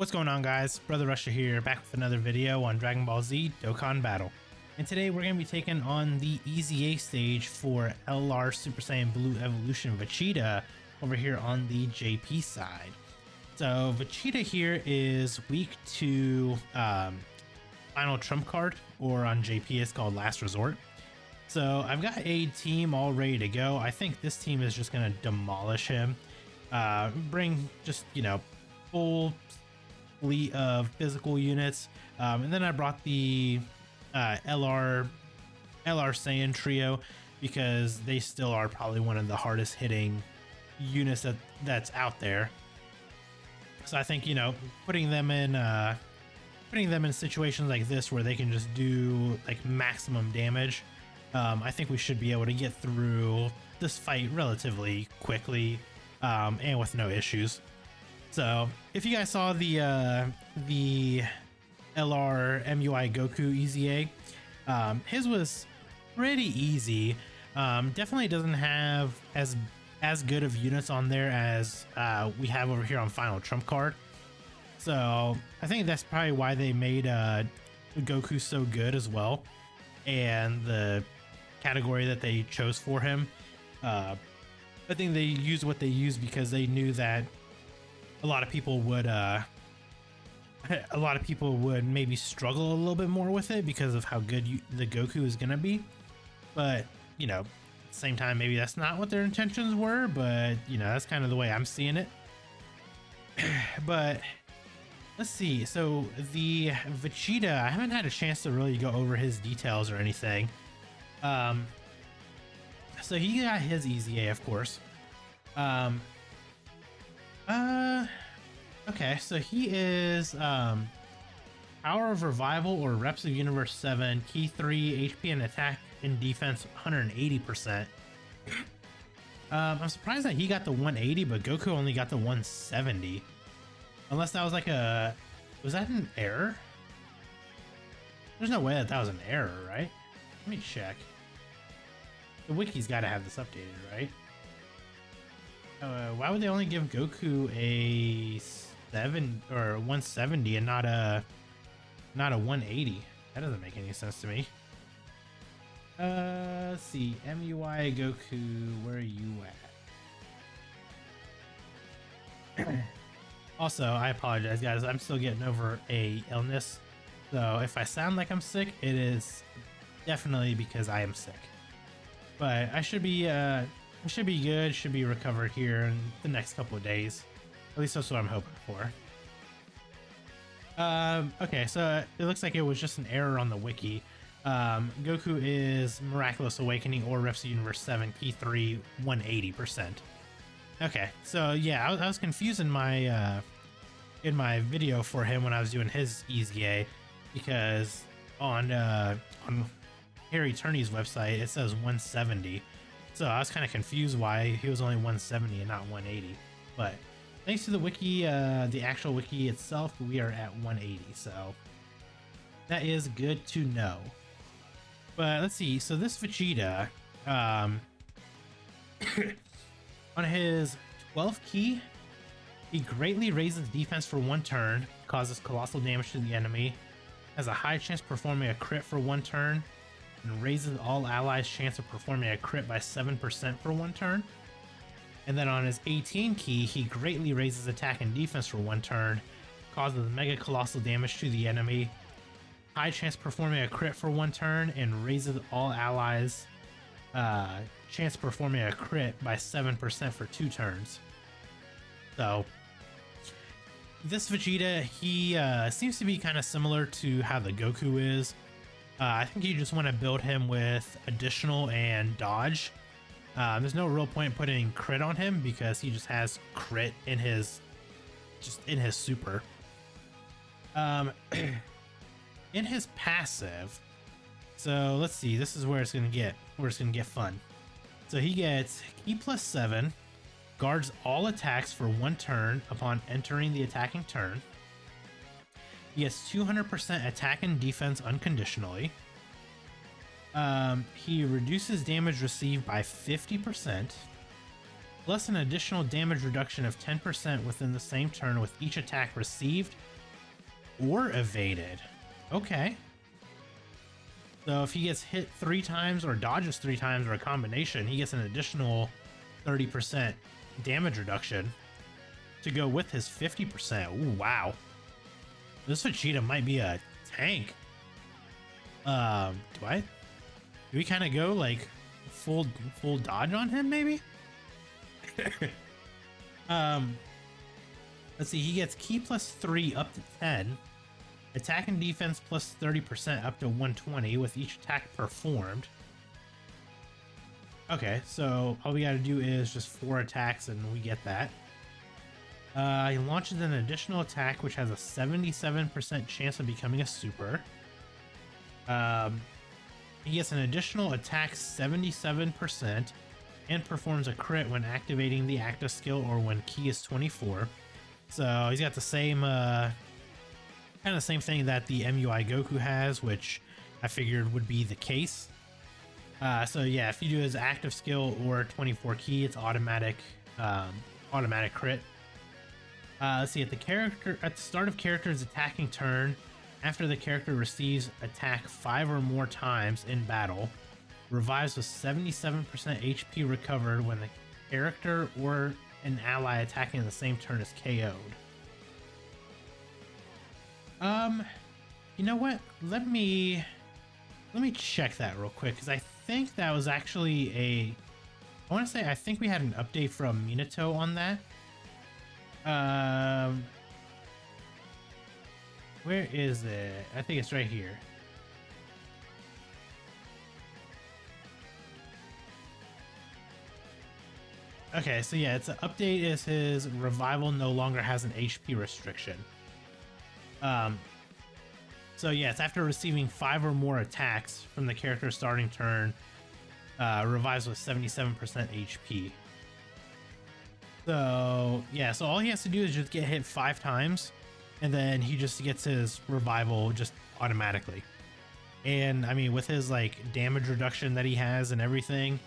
What's going on, guys? Brother Russia here, back with another video on Dragon Ball Z Dokkan Battle. And today we're going to be taking on the EZA stage for LR Super Saiyan Blue Evolution Vegeta over here on the JP side. So Vegeta here is weak to Final Trump card, or on JP it's called Last Resort. So I've got a team all ready to go. I think this team is just going to demolish him. Bring just, full fleet of physical units, and then I brought the LR Saiyan trio because they still are probably one of the hardest hitting units that's out there. So I think putting them in situations like this where they can just do like maximum damage, I think we should be able to get through this fight relatively quickly and with no issues. So if you guys saw the LR MUI Goku EZA, his was pretty easy. Definitely doesn't have as good of units on there as we have over here on Final Trump card. So I think that's probably why they made Goku so good as well, and the category that they chose for him. I think they used what they used because they knew that a lot of people would maybe struggle a little bit more with it because of how good the Goku is gonna be. But at the same time, maybe that's not what their intentions were, but that's kind of the way I'm seeing it. But let's see. So the Vegeta, I haven't had a chance to really go over his details or anything. So he got his EZA, of course. Okay, so he is Power of Revival or Reps of Universe 7, Key 3, HP and Attack and Defense 180%. I'm surprised that he got the 180, but Goku only got the 170. Unless that was like was that an error? There's no way that was an error, right? Let me check. The wiki's got to have this updated, right? Why would they only give Goku a 7 or 170 and not a 180? That doesn't make any sense to me. Let's see, MUI Goku, where are you at? Also, I apologize, guys. I'm still getting over a illness, so if I sound like I'm sick, it is definitely because I am sick. But I should be good, should be recovered here in the next couple of days. At least that's what I'm hoping for. Okay, so it looks like it was just an error on the wiki. Goku is Miraculous Awakening or Reps of Universe 7, Key 3, 180%. Okay, so yeah, I was confused in my video for him when I was doing his EZA, because on Harry Turney's website it says 170. So I was kind of confused why he was only 170 and not 180. But thanks to the wiki, the actual wiki itself, we are at 180. So that is good to know. But let's see. So this Vegeta, on his 12th key, he greatly raises defense for 1 turn, causes colossal damage to the enemy, has a high chance of performing a crit for 1 turn, and raises all allies' chance of performing a crit by 7% for 1 turn. And then on his 18 key, he greatly raises attack and defense for 1 turn, causes mega colossal damage to the enemy, high chance of performing a crit for 1 turn, and raises all allies' chance of performing a crit by 7% for 2 turns. So this Vegeta, he seems to be kind of similar to how the Goku is. I think you just want to build him with additional and dodge. There's no real point putting crit on him because he just has crit in his super. In his passive, so let's see, this is where it's gonna get fun. So he gets Key plus 7, guards all attacks for 1 turn upon entering the attacking turn. He gets 200% attack and defense unconditionally. He reduces damage received by 50%. plus an additional damage reduction of 10% within the same turn with each attack received or evaded. Okay. So if he gets hit 3 times or dodges 3 times or a combination, he gets an additional 30% damage reduction to go with his 50%. Ooh, wow. This Vegeta might be a tank. Do we kind of go like full dodge on him maybe? Let's see, he gets ki plus 3 up to 10. Attack and defense plus 30% up to 120 with each attack performed. Okay, so all we gotta do is just 4 attacks and we get that. He launches an additional attack which has a 77% chance of becoming a super. He gets an additional attack 77% and performs a crit when activating the active skill or when ki is 24. So he's got the same kind of same thing that the MUI Goku has, which I figured would be the case. So yeah, if you do his active skill or 24 ki, it's automatic crit. Let's see, at the start of character's attacking turn, after the character receives attack 5 or more times in battle, revives with 77% HP recovered when the character or an ally attacking in the same turn is KO'd. You know what? Let me check that real quick, because I think that was actually I want to say I think we had an update from Minato on that. Where is it? I think it's right here. Okay, so yeah, it's an update is his revival no longer has an HP restriction. So yeah, it's after receiving 5 or more attacks from the character's starting turn, revives with 77% HP. So yeah, so all he has to do is just get hit 5 times, and then he just gets his revival just automatically. And I mean, with his like damage reduction that he has and everything,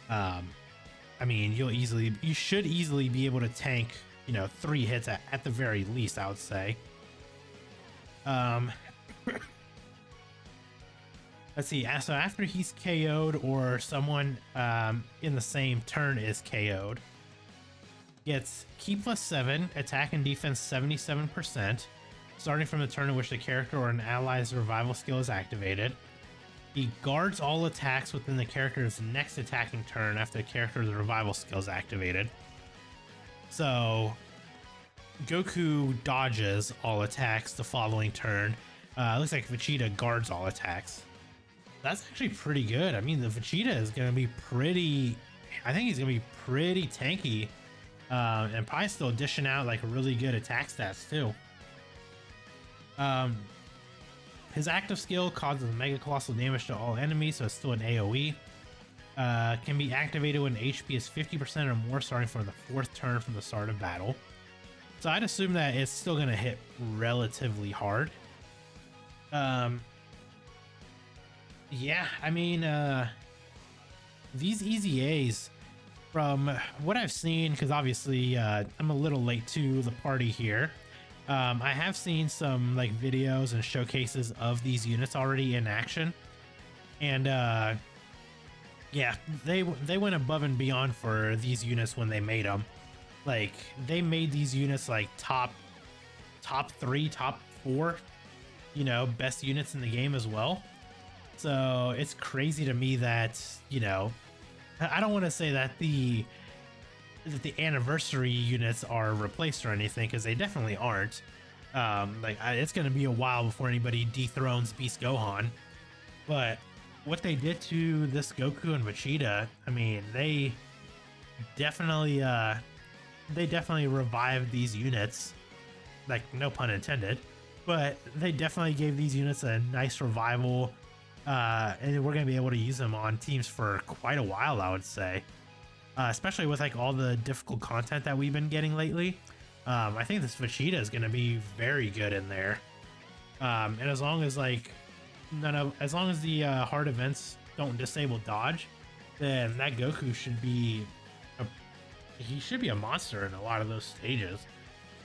I mean, you should easily be able to tank, 3 hits at the very least, I would say. Let's see. So after he's KO'd or someone in the same turn is KO'd, gets ki plus 7, attack and defense 77%, starting from the turn in which the character or an ally's revival skill is activated. He guards all attacks within the character's next attacking turn after the character's revival skill is activated. So Goku dodges all attacks the following turn. It looks like Vegeta guards all attacks. That's actually pretty good. I mean, the Vegeta is going to be I think he's going to be pretty tanky. And probably still dishing out like really good attack stats too. His active skill causes mega colossal damage to all enemies, so it's still an AoE. Can be activated when HP is 50% or more starting from the 4th turn from the start of battle. So I'd assume that it's still going to hit relatively hard. Yeah, I mean, these EZAs, from what I've seen, because obviously I'm a little late to the party here, I have seen some like videos and showcases of these units already in action, and yeah, they went above and beyond for these units when they made them. Like, they made these units like top 3, top 4, best units in the game as well. So it's crazy to me that, I don't want to say that the anniversary units are replaced or anything, because they definitely aren't. It's going to be a while before anybody dethrones Beast Gohan. But what they did to this Goku and Vegeta, I mean, they definitely revived these units. Like, no pun intended. But they definitely gave these units a nice revival. And we're going to be able to use them on teams for quite a while, I would say. Especially with like all the difficult content that we've been getting lately. I think this Vegeta is going to be very good in there. And as long as like as long as the hard events don't disable dodge, then that Goku should be he should be a monster in a lot of those stages,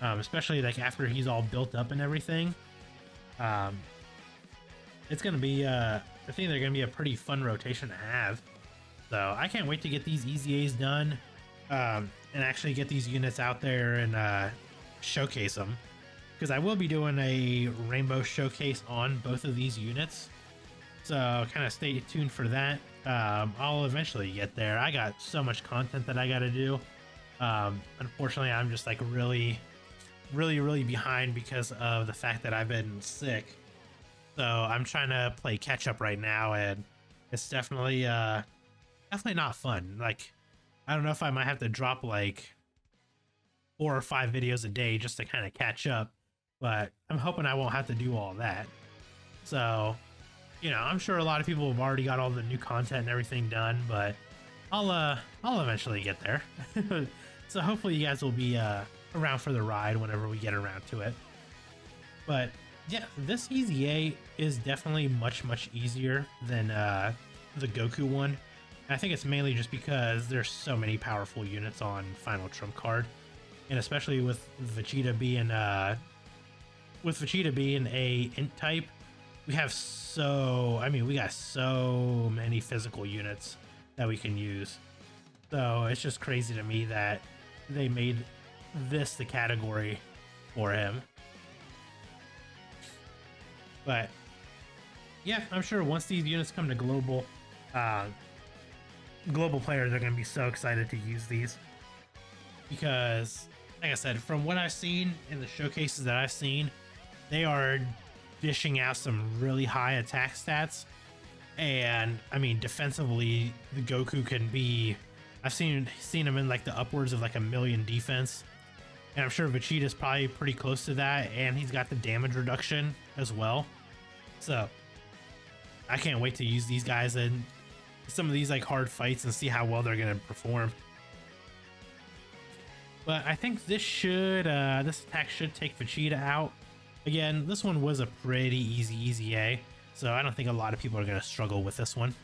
especially like after he's all built up and everything. It's gonna be I think they're gonna be a pretty fun rotation to have. So I can't wait to get these EZAs done, and actually get these units out there and showcase them, because I will be doing a rainbow showcase on both of these units. So kind of stay tuned for that. I'll eventually get there. I got so much content that I got to do. Unfortunately, I'm just like really behind because of the fact that I've been sick. So I'm trying to play catch up right now, and it's definitely not fun. Like, I don't know if I might have to drop like 4 or 5 videos a day just to kind of catch up, but I'm hoping I won't have to do all that. So, you know, I'm sure a lot of people have already got all the new content and everything done, but I'll eventually get there. So hopefully you guys will be around for the ride whenever we get around to it. But yeah, this EZA is definitely much easier than the Goku one. And I think it's mainly just because there's so many powerful units on Final Trump Card, and especially with Vegeta being a INT type, we got so many physical units that we can use. So it's just crazy to me that they made this the category for him. But yeah, I'm sure once these units come to global players are going to be so excited to use these, because like I said, from what I've seen in the showcases that I've seen, they are dishing out some really high attack stats. And I mean, defensively, the Goku can be, I've seen him in like the upwards of like 1,000,000 defense, and I'm sure Vegeta's probably pretty close to that, and he's got the damage reduction as well. So I can't wait to use these guys in some of these like hard fights and see how well they're going to perform. But I think this attack should take Vegeta out. Again, this one was a pretty easy EZA, so I don't think a lot of people are going to struggle with this one.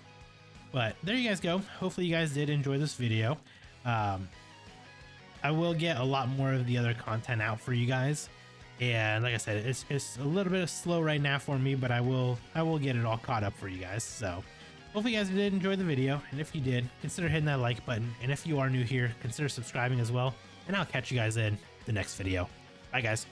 But there you guys go. Hopefully you guys did enjoy this video. I will get a lot more of the other content out for you guys. And like I said, it's a little bit slow right now for me, but I will get it all caught up for you guys. So hopefully you guys did enjoy the video. And if you did, consider hitting that like button. And if you are new here, consider subscribing as well. And I'll catch you guys in the next video. Bye guys.